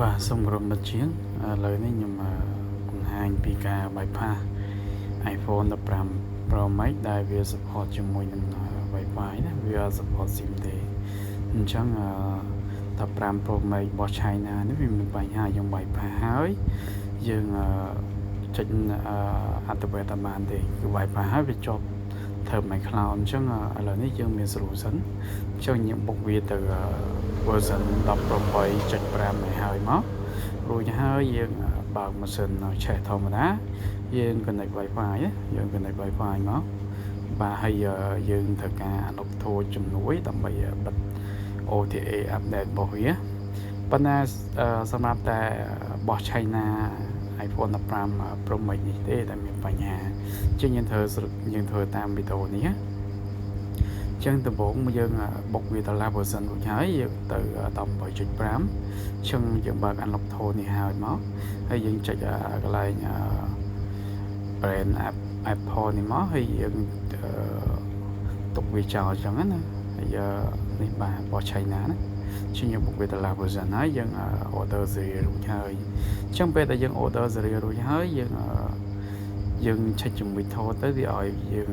បាទសូមគោរពអ្នកជាងឥឡូវនេះខ្ញុំបង្ហាញពីការ bypass iPhone 15 Pro Max ដែលវា support ជាមួយនឹង Wi-Fi ណាវា support SIM ទេអញ្ចឹង15 Pro Max របស់ China នេះវាមានបញ្ហាយ៉ាង bypass ហើយយើងចុចអត្ថបទបានទេគឺ bypass ហើយវាជាប់ធ្វើ iCloud អញ្ចឹងឥឡូវនេះយើងមាន solution អញ្ចឹងយើងបុកវាទៅ version 18.5 នេះហើយមករួចហើយយើងបើកម៉ាស៊ីនឆេះធម្មតាយើង connect Wi-Fi យើង connect Wi-Fi មកបាទហើយយើងត្រូវការអនុធូចជំនួយដើម្បីបិទ OTA update របស់វាប៉ុន្តែសម្រាប់តែរបស់ China iPhone 15 Pro Max នេះទេតែមានបញ្ហាជាងយើងធ្វើតាមវីដេអូនេះចឹងដំបូងយើងបុកវាទៅឡា version រួចហើយយើងទៅ 18.5 ចឹងយើងបើក unlock tone នេះហើយមកហើយយើងចុចកន្លែង brand Apple នេះមកហើយយើងទុកវាចោលចឹងណាហើយនេះបាទរបស់ China ណាជាងយើងបុកវាទៅឡា version ហើយយើង order series រួចហើយចឹងពេលដែលយើង order series រួចហើយយើងឆែកជាមួយថតទៅវាឲ្យយើង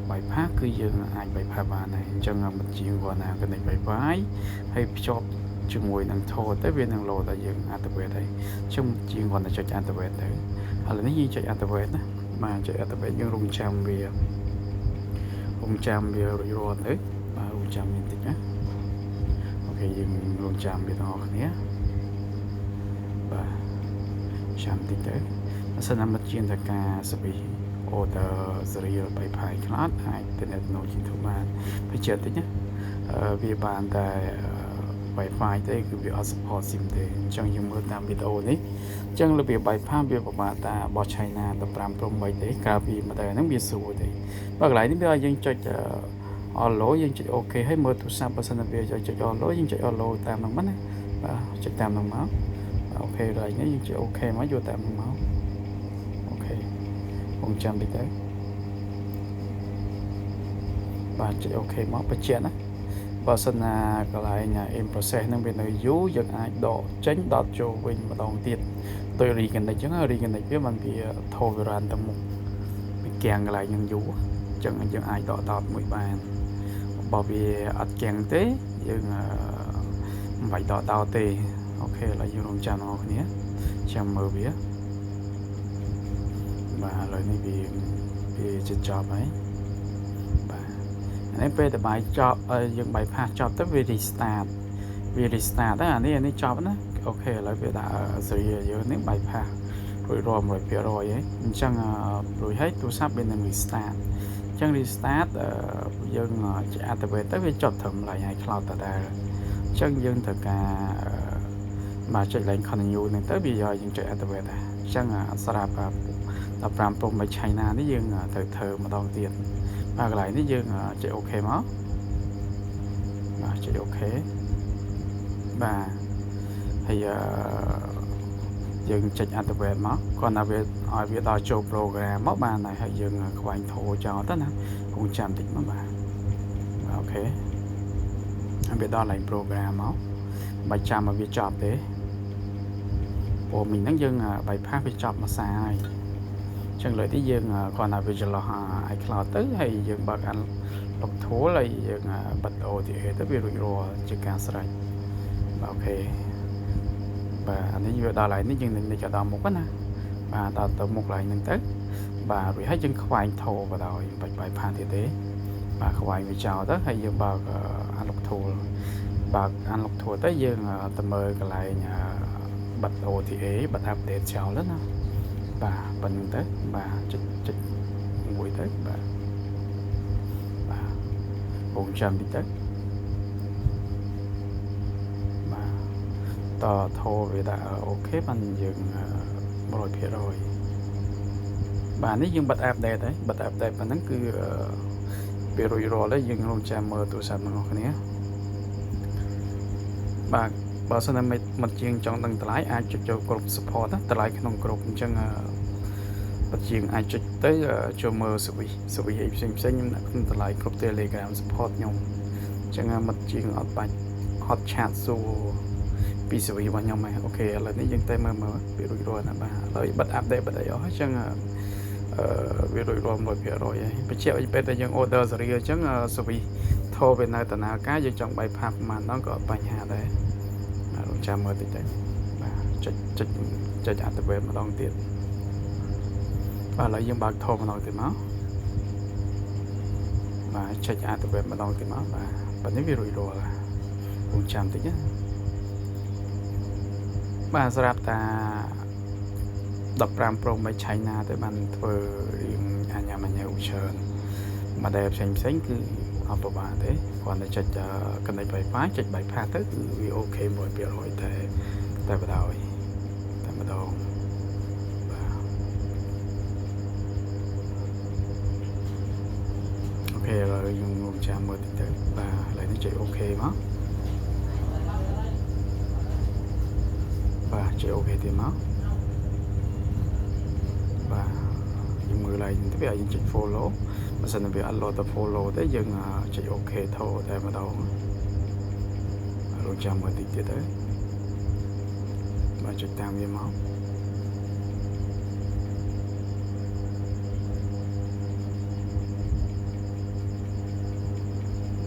bypass គឺយើងអាច bypass បានហើយអញ្ចឹងមិនជាគាត់ណា connect Wi-Fi ហើយភ្ជាប់ជាមួយនឹងថតទៅវានឹង load ឲ្យយើងអត្ថបទហើយអញ្ចឹងជាគាត់តែចុចអត្ថបទទៅឥឡូវនេះយើងចុចអត្ថបទណាបាទចុចអត្ថបទយើងរងចាំវារួចរាល់ទៅបាទរងចាំបន្តិចណាអូខេយើងរងចាំវាទាំងអស់គ្នាបាទចាំបន្តិចទៅសិនណាមិត្តជាងតែការស្វី order serial Wi-Fi ខ្លះអាចទៅ download YouTube បានបញ្ជាក់តិចណាវាបានតែ Wi-Fi ទេគឺវាអត់ support SIM ទេអញ្ចឹងយើងមើលតាមវីដេអូនេះអញ្ចឹងរបៀប bypass វាពិបាកតារបស់ China 15 Pro Max ទេក្រៅពី model ហ្នឹងវាស្រួលទេបើកន្លែងនេះវាឲ្យយើងចុច Allo យើងចុច OK ហើយមើលទូរស័ព្ទបើសិនវាចុច Allo យើងចុច Allo តាមហ្នឹងណាបាទចុចតាមហ្នឹងមកអូខេកន្លែងនេះយើងចុច OK មកយកតាមហ្នឹងមកខ្ញុំចាំតិចទៅបាទចុច OK មកបញ្ជាក់ណាបើសិនណាកន្លែង in process ហ្នឹងវានៅយូរយើងអាចដកចេញដកចូលវិញម្ដងទៀតទៅ reconnect អញ្ចឹង reconnect វាมันវាថោវារ៉ានទៅមុខវាគាំងកន្លែងហ្នឹងយូរអញ្ចឹងយើងអាចដកមួយបានបើវាអត់គាំងទេយើងមិនបាច់ដកទេអូខេឥឡូវយើងរងចាំបងប្អូនគ្នាចាំមើលវាបាទឥឡូវនេះវាជិតចប់ហើយបាទនេះពេលតែបាយចប់យើង bypass ចប់ទៅវា restart ដែរអានេះចប់ណាអូខេឥឡូវវាដាក់ serial យើងនេះ bypass រួចរាល់ 100% ហើយអញ្ចឹងរួចហើយទូរស័ព្ទវានឹង restart អញ្ចឹង restart យើងចុចអត្ថបទទៅវាចុះត្រឹមឡើងហើយ cloud ដដែលអញ្ចឹងយើងត្រូវការមកចុចឡើង continue ហ្នឹងទៅវាយកយើងចុចអត្ថបទដែរអញ្ចឹងស្រាប់15 Pro Max China នេះយើងត្រូវធ្វើម្ដងទៀតបាទកន្លែងនេះយើងចុច OK មកបាទចុច OK បាទហើយយើងចុចអត្ថបទមកគាត់ថាវាឲ្យវាដល់ចូល program មកបានហើយយើងខ្វែងធោចោលទៅណាគង់ចាំតិចមកបាទអូខេហើយវាដល់ឡើង program មកបាច់ចាំឲ្យវាចប់ទេព្រោះមិញហ្នឹងយើង bypass វាចប់មួយសារហើយចឹងលើកនេះយើងគាត់ថាវាច្រឡោះ iCloud ទៅហើយយើងបើក unlock tool ហើយយើងបិទ OTA ទៅវារួចរាល់ជាការស្រេចបាទអូខេបាទអានេះវាដល់ហើយនេះយើងនឹងទៅដល់មុខណាបាទដល់ទៅមុខឡើងហ្នឹងទៅបាទរួចហើយយើងខ្វែងធោក៏ដោយបាច់ bypass ទៀតទេបាទខ្វែងវាចោលទៅហើយយើងបើក unlock tool បើក unlock tool ទៅយើងទៅមើលកន្លែងបិទ OTA បិទ update ចោលណាបាទប៉ុណ្្នឹងទៅបាទចុចមួយទៅបាទរងចាំតិចទៅបាទតធោវាដាក់អូខេបានយើង 100% បាទនេះយើងបិទ update ហើយបិទ update ប៉ុណ្ណឹងគឺវារួចរាល់ហើយយើងរងចាំមើលទូរស័ព្ទរបស់គ្នាបាទបើសិនតែមិនជាងចង់ដឹងតម្លៃអាចចុចចូលក្រុម support តម្លៃក្នុងក្រុមអញ្ចឹងបើជាងអាចចុចទៅចូលមើលសវិសអីផ្សេងខ្ញុំដាក់ក្នុងតម្លៃគ្រប់ Telegram support ខ្ញុំអញ្ចឹងមិនជាងអត់បាច់ហត់ឆាតសួរ ពីសេវីរបស់ខ្ញុំហ្នឹងអូខេឥឡូវនេះយើងតែមើលវារួចរាល់ណាបាទឥឡូវបិទអាប់ដេតបិទអីអស់អញ្ចឹងវារួចរាល់ 100% ហើយបញ្ជាក់ឲ្យពេលតែយើង order សេរីអញ្ចឹងសេវីធោវានៅដំណើរការយើងចង់បាយផាប្រហែលដងក៏អត់បញ្ហាដែររងចាំមើលតិចទៅបាទចុច activate ម្ដងទៀតបាទឥឡូវយើងបើកធោម្ដងទៀតមកបាទចុច activate ម្ដងទៀតមកបាទប៉ុន្តែវារួចរាល់រងចាំតិចណាបាទសម្រាប់តា15 Pro Max China ទៅបានធ្វើរៀងអញ្ញាមញ្ញឧច្រើនមកដែលផ្សេងគឺអត់ពិបាកទេគ្រាន់តែចុច connect Wi-Fi ចុច bypass ទៅគឺវាអូខេ 100% តែបដ ாய் តែម្ដងបាទអូខេឥឡូវយើងរងចាំមើលតិចទៅបាទឥឡូវនេះចុចអូខេមកបាទចុចអូខេទៀតមកបាទយើងមើលឡើងទៅវាយើងចុច follow បើសិនវាអត់លោតទៅ follow ទេយើងចុចអូខេថោតែម្ដងរងចាំមើលតិចទៀតទៅបាទចុចតាមវាមក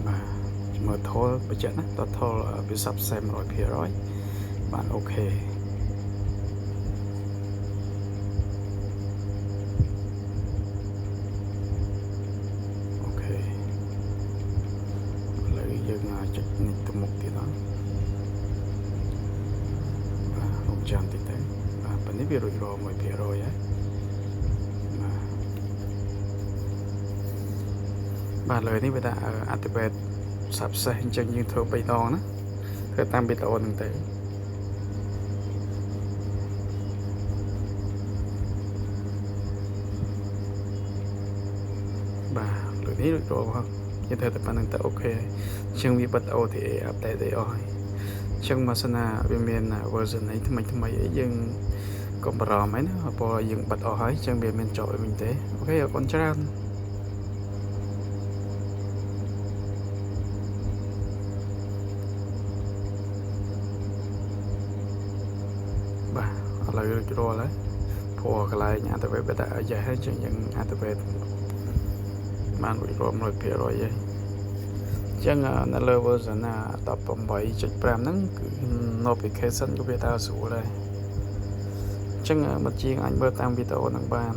បាទមើលថោបញ្ជាក់ណាតថោវាសັບផ្សេង 100% បាទអូខេចុចនេះទៅមុខទៀតហ្នឹងបាទរងចាំតិចទៅបាទប៉ុន្តែវារួចរាល់ 1% ហើយបាទលើនេះវាថា activate success អញ្ចឹងយើងធ្វើ3ដងណាធ្វើតាមវីដេអូហ្នឹងទៅបាទលើនេះរួចរាល់ហើយយើងធ្វើតែប៉ុណ្្នឹងទៅអូខេអញ្ចឹងវាបិទ OTA update អីអស់ហើយអញ្ចឹងមកសិនណាវាមាន version អីថ្មីអីយើងកុំបារម្ភអីណាព្រោះយើងបិទអស់ហើយអញ្ចឹងវាមានចប់អីវិញទេអូខេអរគុណច្រើនបាទឥឡូវរួចរាល់ហើយព្រោះកន្លែង activate បិទតែយ៉ាហើយអញ្ចឹងយើង activate បានរួចរាល់ 100% ហើយចឹងនៅលើ version 18.5 ហ្នឹងគឺ notification ក៏វាដើរស្រួលដែរចឹងមកជាងអាចមើលតាមវីដេអូហ្នឹងបាន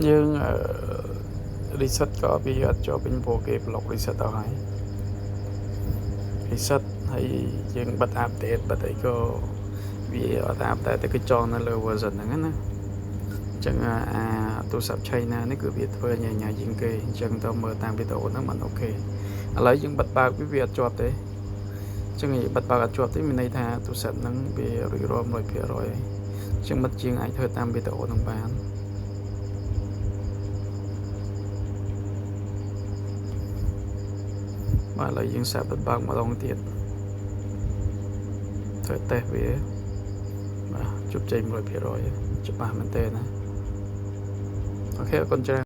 យើង reset ក៏វាអត់ជាប់វិញព្រោះគេ block reset អស់ហើយ reset ហើយយើងបិទ update បិទអីក៏វាអត់ update តែគឺចងនៅលើ version ហ្នឹងណាអញ្ចឹងទូរស័ព្ទ China នេះគឺវាធ្វើញ៉ៃជាងគេអញ្ចឹងតើមើលតាមវីដេអូហ្នឹងមិនអូខេឥឡូវយើងបិទបើកវាអត់ជាប់ទេអញ្ចឹងបិទបើកអត់ជាប់ទេមានន័យថាទូរស័ព្ទហ្នឹងវារួចរាល់ 100% អញ្ចឹងមិត្តជាងអាចធ្វើតាមវីដេអូហ្នឹងបានបាទឥឡូវយើងសាកបិទបើកម្ដងទៀតធ្វើតេស្តវាបាទជោគជ័យ 100% ច្បាស់មែនទេណាអូខេអរគុណច្រើន